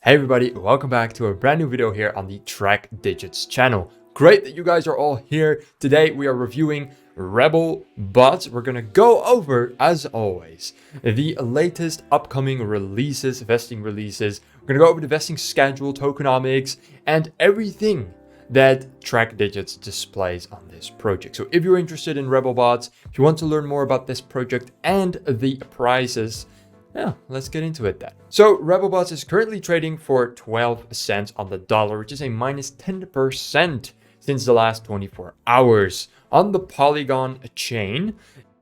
Hey everybody, welcome back to a brand new video here on the TrackDigits channel. Great that you guys are all here. Today we are reviewing Rbls. We're gonna go over, as always, the latest upcoming releases, vesting releases. We're gonna go over the vesting schedule, tokenomics, and everything that TrackDigits displays on this project. So if you're interested in Rbls, if you want to learn more about this project and the prices, yeah, let's get into it then. So Rbls is currently trading for 12 cents on the dollar, which is a minus 10% since the last 24 hours. On the Polygon chain,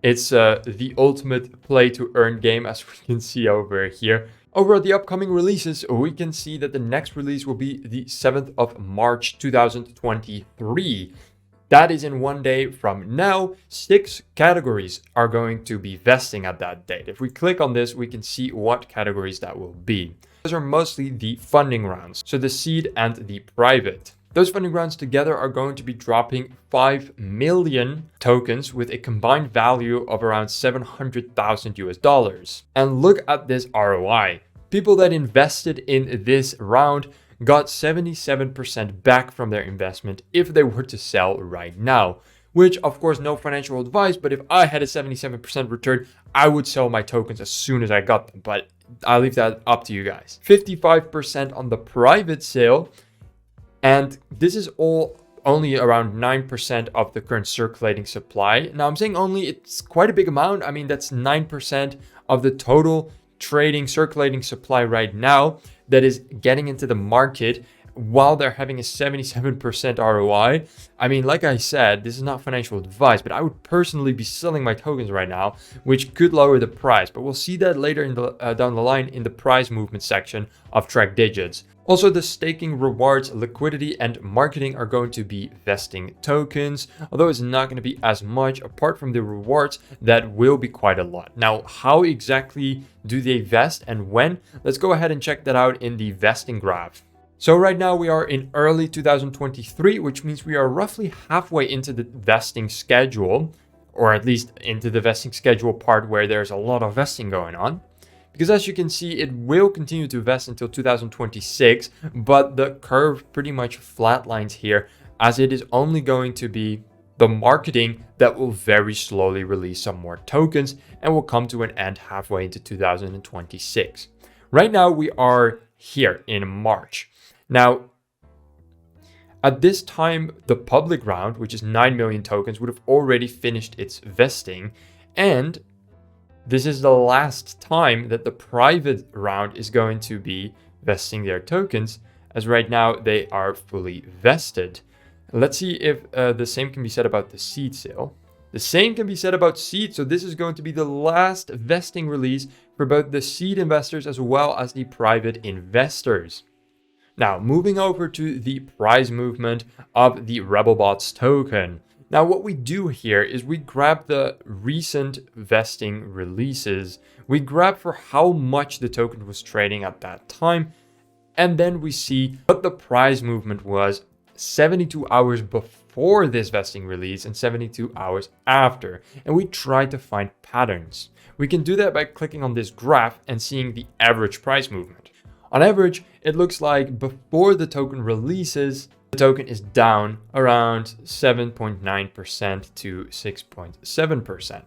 it's the ultimate play to earn game, as we can see over here. Over at the upcoming releases, we can see that the next release will be the 7th of March 2023. That is in 1 day from now. 6 categories are going to be vesting at that date. If we click on this, we can see what categories that will be. Those are mostly the funding rounds, so the seed and the private. Those funding rounds together are going to be dropping 5 million tokens with a combined value of around 700,000 US dollars. And look at this ROI. People that invested in this round got 77% back from their investment if they were to sell right now, which of course no financial advice, but if I had a 77% return, I would sell my tokens as soon as I got them, but I'll leave that up to you guys. 55% on the private sale, and this is all only around 9% of the current circulating supply. Now I'm saying only, it's quite a big amount. I mean, that's 9% of the total trading circulating supply right now that is getting into the market while they're having a 77% ROI. I mean, like I said, this is not financial advice, but I would personally be selling my tokens right now, which could lower the price. But we'll see that later in the down the line in the price movement section of TrackDigits. Also, the staking rewards, liquidity, and marketing are going to be vesting tokens, although it's not going to be as much. Apart from the rewards, that will be quite a lot. Now, how exactly do they vest and when? Let's go ahead and check that out in the vesting graph. So right now we are in early 2023, which means we are roughly halfway into the vesting schedule, or at least into the vesting schedule part where there's a lot of vesting going on. Because as you can see, it will continue to vest until 2026, but the curve pretty much flatlines here, as it is only going to be the marketing that will very slowly release some more tokens and will come to an end halfway into 2026. Right now we are here in March. Now, at this time, the public round, which is 9 million tokens, would have already finished its vesting, and this is the last time that the private round is going to be vesting their tokens, as right now they are fully vested. Let's see if the same can be said about the seed sale. The same can be said about seed, so this is going to be the last vesting release for both the seed investors as well as the private investors. Now, moving over to the price movement of the Rbls token. Now, what we do here is we grab the recent vesting releases. We grab for how much the token was trading at that time, and then we see what the price movement was 72 hours before this vesting release and 72 hours after. And we try to find patterns. We can do that by clicking on this graph and seeing the average price movement. On average, it looks like before the token releases, the token is down around 7.9% to 6.7%.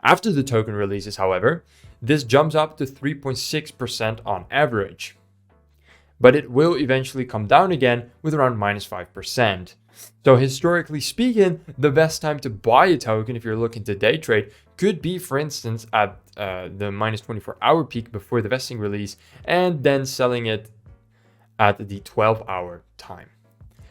After the token releases, however, this jumps up to 3.6% on average. But it will eventually come down again with around minus 5%. So historically speaking, the best time to buy a token if you're looking to day trade could be, for instance, at the minus 24-hour peak before the vesting release, and then selling it at the 12-hour time.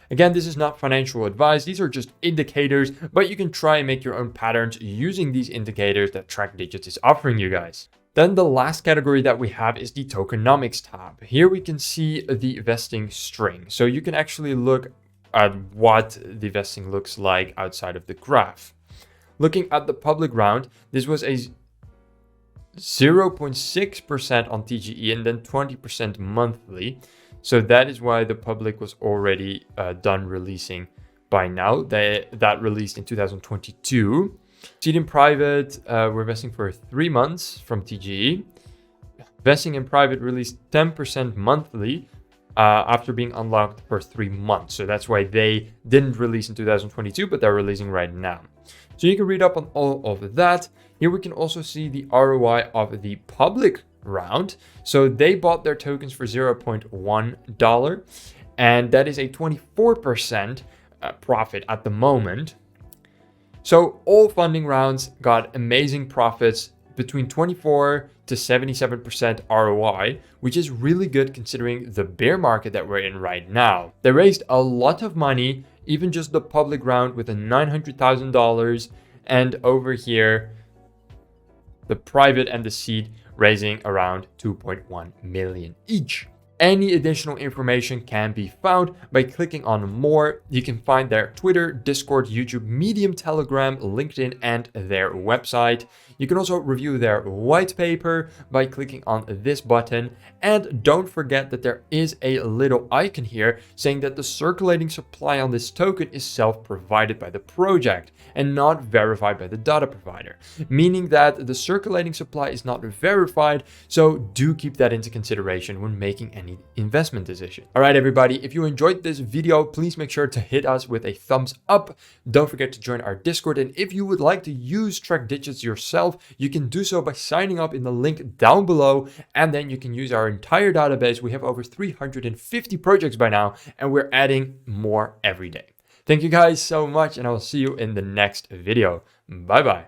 Again, this is not financial advice. These are just indicators, but you can try and make your own patterns using these indicators that TrackDigits is offering you guys. Then the last category that we have is the Tokenomics tab. Here we can see the vesting string. So you can actually look at what the vesting looks like outside of the graph. Looking at the public round, this was a 0.6% on TGE and then 20% monthly. So that is why the public was already done releasing by now. That released in 2022. Seed in private, we're vesting for 3 months from TGE. Vesting in private released 10% monthly after being unlocked for 3 months. So that's why they didn't release in 2022, but they're releasing right now. So you can read up on all of that. Here we can also see the ROI of the public round. So they bought their tokens for $0.1, and that is a 24% profit at the moment. So all funding rounds got amazing profits between 24 to 77% ROI, which is really good considering the bear market that we're in right now. They raised a lot of money, even just the public round with a $900,000, and over here, the private and the seed raising around 2.1 million each. Any additional information can be found by clicking on more. You can find their Twitter, Discord, YouTube, Medium, Telegram, LinkedIn, and their website. You can also review their white paper by clicking on this button. And don't forget that there is a little icon here saying that the circulating supply on this token is self-provided by the project and not verified by the data provider, meaning that the circulating supply is not verified. So do keep that into consideration when making any investment decision. All right, everybody, if you enjoyed this video, please make sure to hit us with a thumbs up. Don't forget to join our Discord. And if you would like to use TrackDigits yourself, you can do so by signing up in the link down below. And then you can use our entire database. We have over 350 projects by now, and we're adding more every day. Thank you guys so much, and I will see you in the next video. Bye bye.